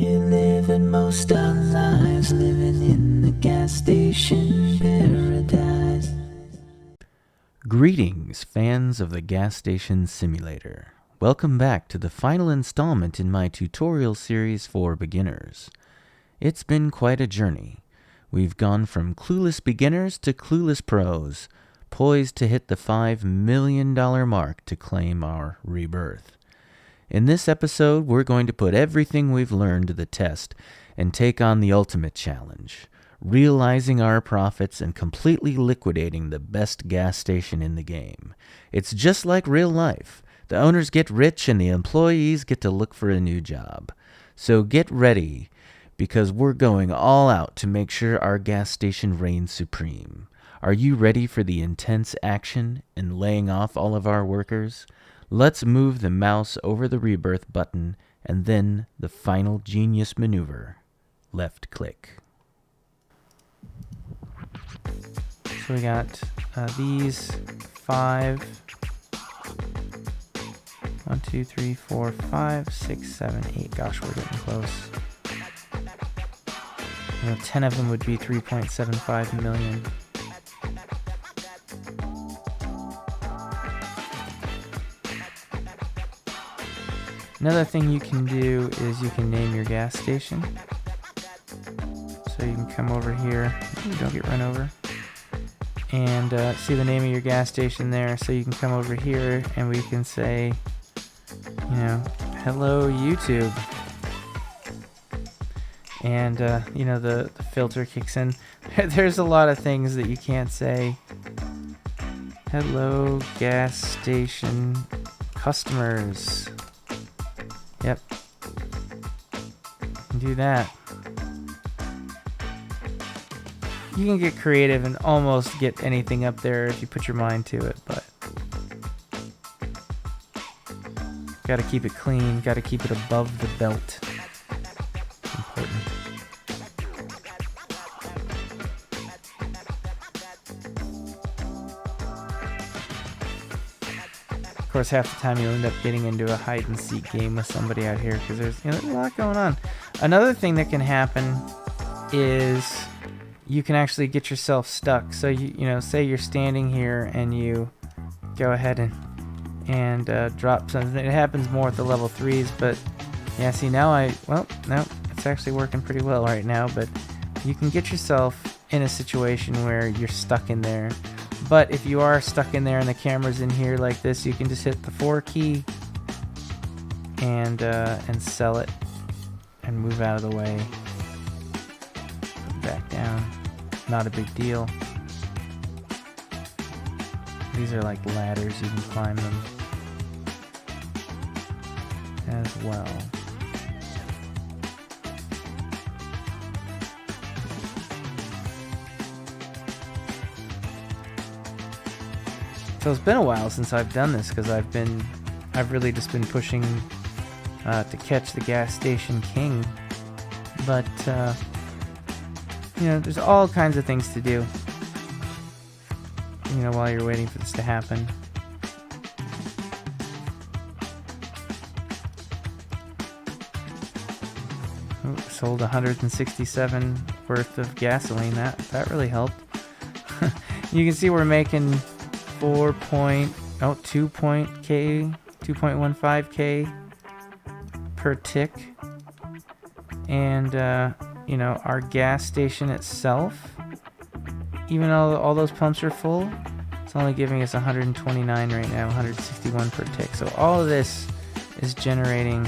We're living most our lives, living in the gas station paradise. Greetings, fans of the Gas Station Simulator. Welcome back to the final installment in my tutorial series for beginners. It's been quite a journey. We've gone from clueless beginners to clueless pros, poised to hit the $5 million mark to claim our rebirth. In this episode, we're going to put everything we've learned to the test and take on the ultimate challenge, realizing our profits and completely liquidating the best gas station in the game. It's just like real life. The owners get rich and the employees get to look for a new job. So get ready, because we're going all out to make sure our gas station reigns supreme. Are you ready for the intense action and laying off all of our workers? Let's move the mouse over the rebirth button and then the final genius maneuver, left click. So we got these 5, 1, 2, 3, 4, 5, 6, 7, 8. Gosh, we're getting close. 10 of them would be 3.75 million. Another thing you can do is you can name your gas station. So you can come over here. Ooh, don't get run over. And see the name of your gas station there. So you can come over here and we can say, hello YouTube. And, the filter kicks in. There's a lot of things that you can't say. Hello gas station customers. Yep. Do that. You can get creative and almost get anything up there if you put your mind to it, but gotta keep it clean, gotta keep it above the belt. It's important. Of course, half the time you'll end up getting into a hide-and-seek game with somebody out here because there's a lot going on. Another thing that can happen is you can actually get yourself stuck. So say you're standing here and you go ahead and drop something. It happens more at the level 3s, but yeah. See now no, it's actually working pretty well right now. But you can get yourself in a situation where you're stuck in there. But if you are stuck in there and the camera's in here like this, you can just hit the 4 key and sell it and move out of the way. Back down. Not a big deal. These are like ladders, you can climb them as well. So it's been a while since I've done this because I've really just been pushing to catch the gas station king. But there's all kinds of things to do. While you're waiting for this to happen. Ooh, sold 167 worth of gasoline. That really helped. You can see we're making 2.15K per tick. And our gas station itself, even though all those pumps are full, it's only giving us 129 right now, 161 per tick. So all of this is generating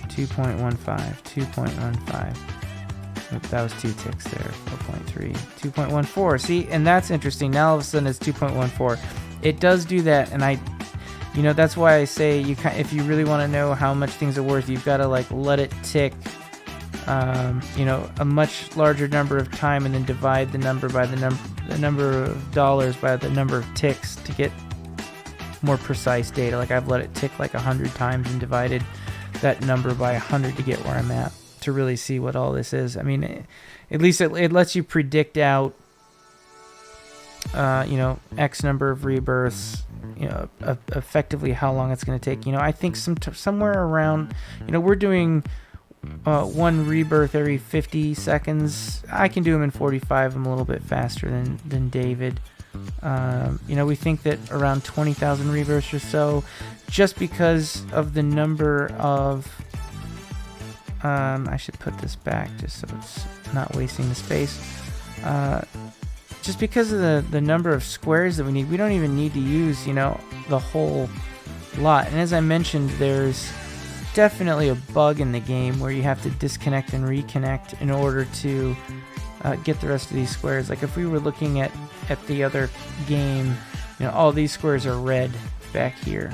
2.15. Oops, that was 2 ticks there, 4.3, 2.14. See, and that's interesting. Now all of a sudden it's 2.14. It does do that, and that's why I say if you really want to know how much things are worth, you've got to let it tick, a much larger number of time, and then divide the number by the number of dollars by the number of ticks to get more precise data. Like I've let it tick 100 times and divided that number by 100 to get where I'm at to really see what all this is. I mean, at least it lets you predict out, X number of rebirths effectively how long it's going to take. I think somewhere around, we're doing one rebirth every 50 seconds. I can do them in 45. I'm a little bit faster than David. We think that around 20,000 rebirths or so, just because of the number of I should put this back just so it's not wasting the space. Just because of the number of squares that we need, we don't even need to use, the whole lot. And as I mentioned, there's definitely a bug in the game where you have to disconnect and reconnect in order to get the rest of these squares. Like if we were looking at the other game, all these squares are red back here.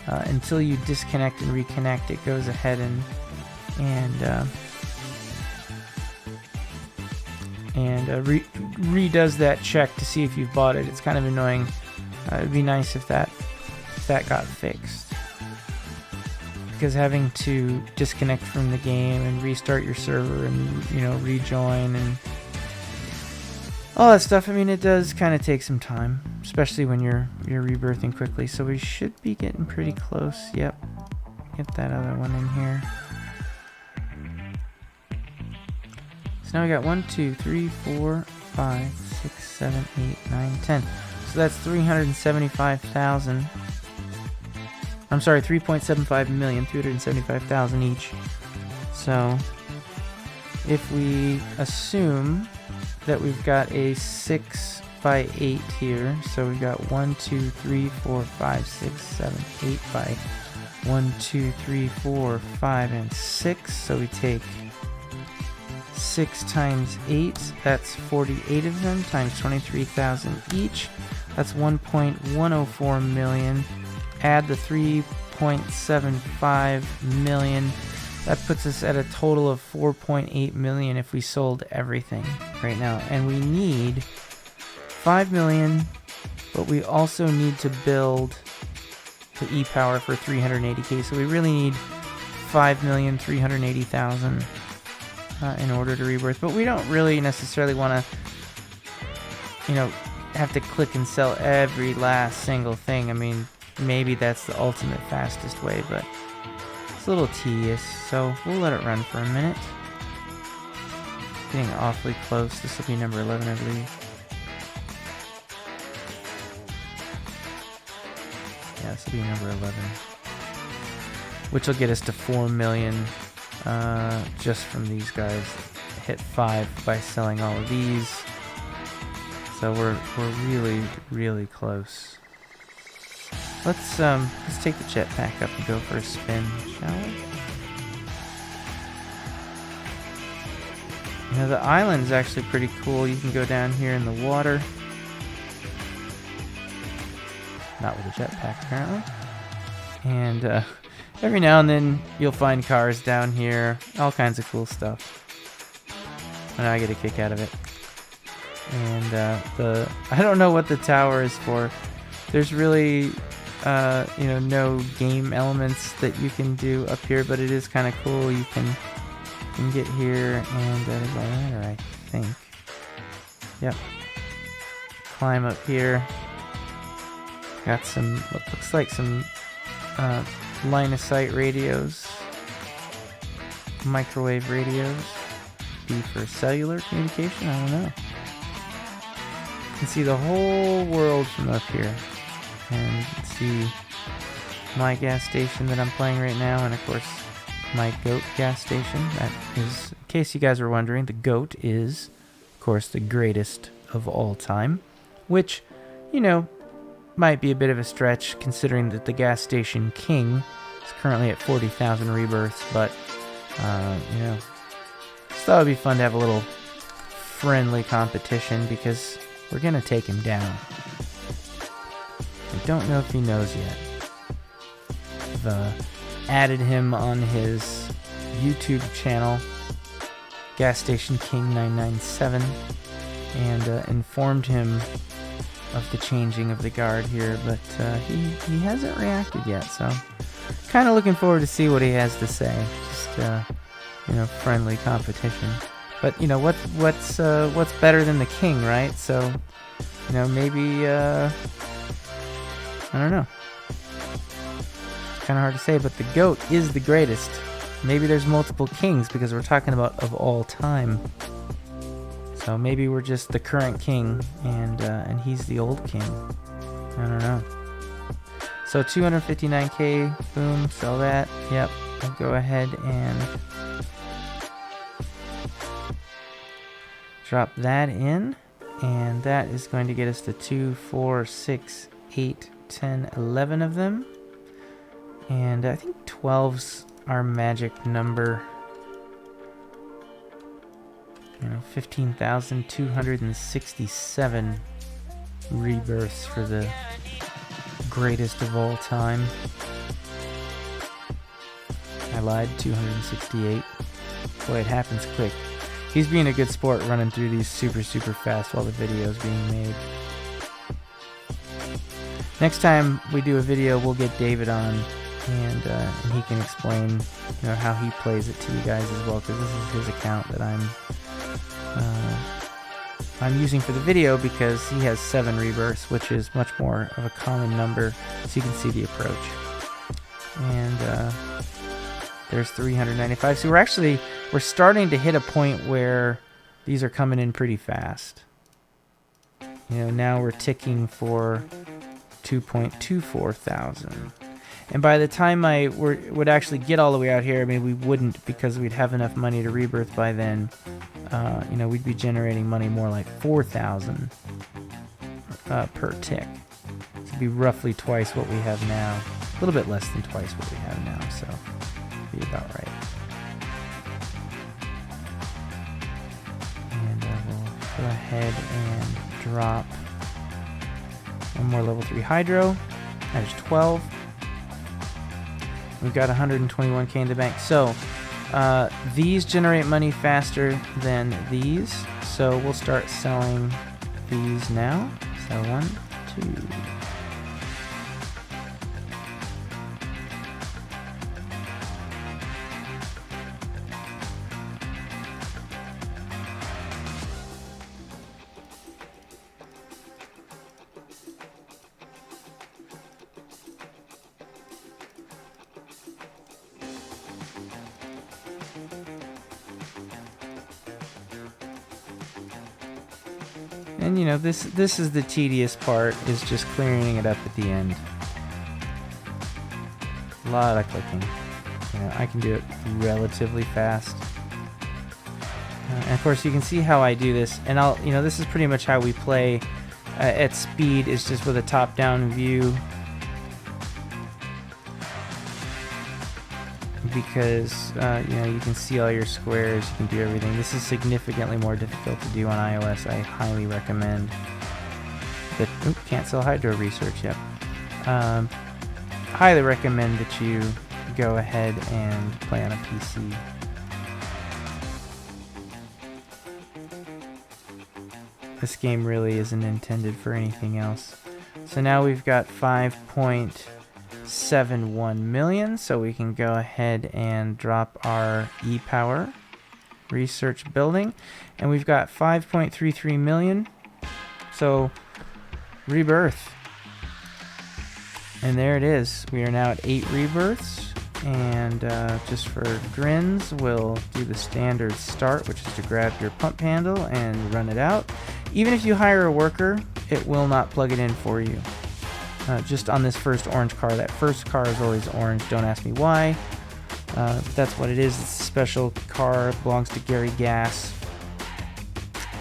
Until you disconnect and reconnect, it goes ahead and redoes that check to see if you've bought it. It's kind of annoying. It'd be nice if that got fixed, because having to disconnect from the game and restart your server and rejoin and all that stuff, it does kind of take some time, especially when you're rebirthing quickly. So we should be getting pretty close. Yep, get that other one in here. So now we got 1, 2, 3, 4, 5, 6, 7, 8, 9, 10. So that's 375,000. I'm sorry, 3.75 million, 375,000 each. So if we assume that we've got a 6 by 8 here, so we've got 1, 2, 3, 4, 5, 6, 7, 8 by 1, 2, 3, 4, 5, and 6. So we take 6 times 8, that's 48 of them, times 23,000 each. That's 1.104 million. Add the 3.75 million. That puts us at a total of 4.8 million if we sold everything right now. And we need 5 million, but we also need to build the e-power for 380k. So we really need 5,380,000 in order to rebirth. But we don't really necessarily want to, have to click and sell every last single thing. Maybe that's the ultimate fastest way, but it's a little tedious, so we'll let it run for a minute. Getting awfully close. This will be number 11, I believe. Yeah, this will be number 11. Which will get us to 4 million just from these guys. Hit 5 by selling all of these. So we're really, really close. Let's take the jetpack up and go for a spin, shall we? The island's actually pretty cool. You can go down here in the water. Not with a jetpack, apparently. And every now and then you'll find cars down here. All kinds of cool stuff. And I get a kick out of it. And I don't know what the tower is for. There's really no game elements that you can do up here, but it is kind of cool. You can get here and there's a ladder, I think. Yep. Climb up here. Got some what looks like some line of sight radios, microwave radios. Be for cellular communication. I don't know. You can see the whole world from up here. And you can see my gas station that I'm playing right now, and of course my GOAT gas station. That is, in case you guys were wondering, the GOAT is, of course, the greatest of all time, which, might be a bit of a stretch considering that the gas station king is currently at 40,000 rebirths, but, just thought it would be fun to have a little friendly competition because we're going to take him down. I don't know if he knows yet. I've added him on his YouTube channel, Gas Station King 997, and informed him of the changing of the guard here, but he hasn't reacted yet, so kind of looking forward to see what he has to say. Just friendly competition. But what's better than the king, right? So maybe I don't know. It's kind of hard to say, but the GOAT is the greatest. Maybe there's multiple kings because we're talking about of all time. So maybe we're just the current king, and he's the old king. I don't know. So 259k, boom, sell that. Yep, I'll go ahead and drop that in, and that is going to get us to 2, 4, 6, 8, 10, 11 of them. And I think 12's our magic number. 15,267 rebirths for the greatest of all time. I lied, 268. Boy, it happens quick. He's being a good sport running through these super fast while the video is being made. Next time we do a video, we'll get David on, and he can explain how he plays it to you guys as well, because this is his account that I'm using for the video, because he has 7 rebirths, which is much more of a common number, so you can see the approach. And there's 395. So we're starting to hit a point where these are coming in pretty fast. Now we're ticking for 2.24 thousand. And by the time I would actually get all the way out here, I mean, we wouldn't, because we'd have enough money to rebirth by then. We'd be generating money more like 4,000 per tick. It'd be roughly twice what we have now. A little bit less than twice what we have now, so be about right. And we'll go ahead and drop one more level 3 hydro. That is 12. We've got 121k in the bank. So these generate money faster than these. So we'll start selling these now. So 1, 2. And this is the tedious part, is just clearing it up at the end. A lot of clicking. I can do it relatively fast. And of course you can see how I do this, and this is pretty much how we play at speed, is just with a top-down view. Because you can see all your squares, you can do everything. This is significantly more difficult to do on iOS. I highly recommend that. Can't sell hydro research yet. Highly recommend that you go ahead and play on a PC. This game really isn't intended for anything else. So now we've got 5.71 million, so we can go ahead and drop our e-power research building, and we've got 5.33 million, so rebirth, and there it is. We are now at 8 rebirths, and just for grins, we'll do the standard start, which is to grab your pump handle and run it out. Even if you hire a worker, it will not plug it in for you. Just on this first orange car. That first car is always orange. Don't ask me why. That's what it is. It's a special car. It belongs to Gary Gass.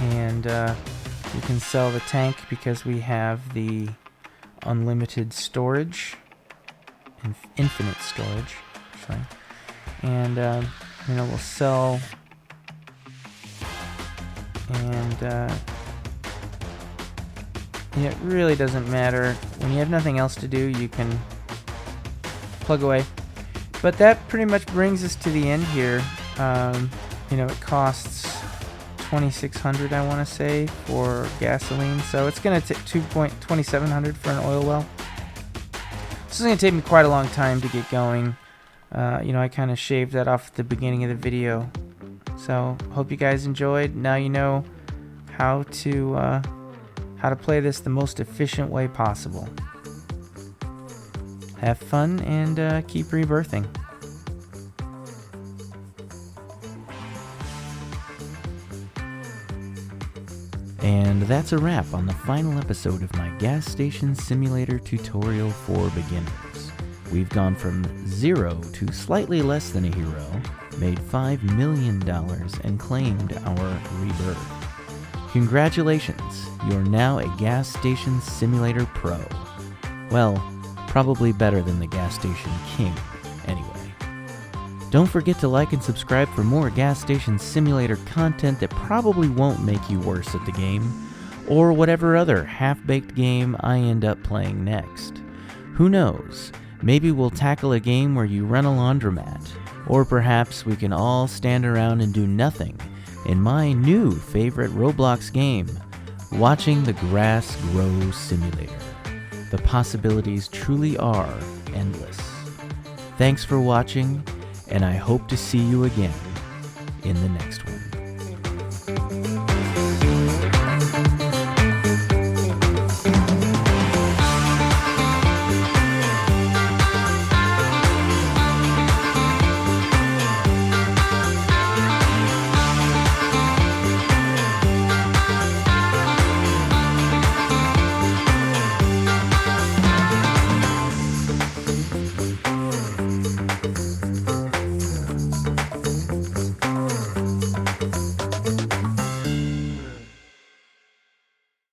And you can sell the tank because we have the unlimited storage. Infinite storage. Sorry. And, we'll sell. And, it really doesn't matter. When you have nothing else to do, you can plug away. But that pretty much brings us to the end here. It costs $2,600, I want to say, for gasoline. So it's going to take $2,700 for an oil well. This is going to take me quite a long time to get going. I kind of shaved that off at the beginning of the video. So hope you guys enjoyed. Now you know how to play this the most efficient way possible. have fun and keep rebirthing. And that's a wrap on the final episode of my gas station simulator tutorial for beginners. We've gone from 0 to slightly less than a hero, made $5 million, and claimed our rebirth. Congratulations, you're now a gas station simulator pro. Well, probably better than the gas station king, anyway. Don't forget to like and subscribe for more gas station simulator content that probably won't make you worse at the game, or whatever other half-baked game I end up playing next. Who knows, maybe we'll tackle a game where you run a laundromat, or perhaps we can all stand around and do nothing in my new favorite Roblox game, Watching the Grass Grow Simulator. The possibilities truly are endless. Thanks for watching, and I hope to see you again in the next one.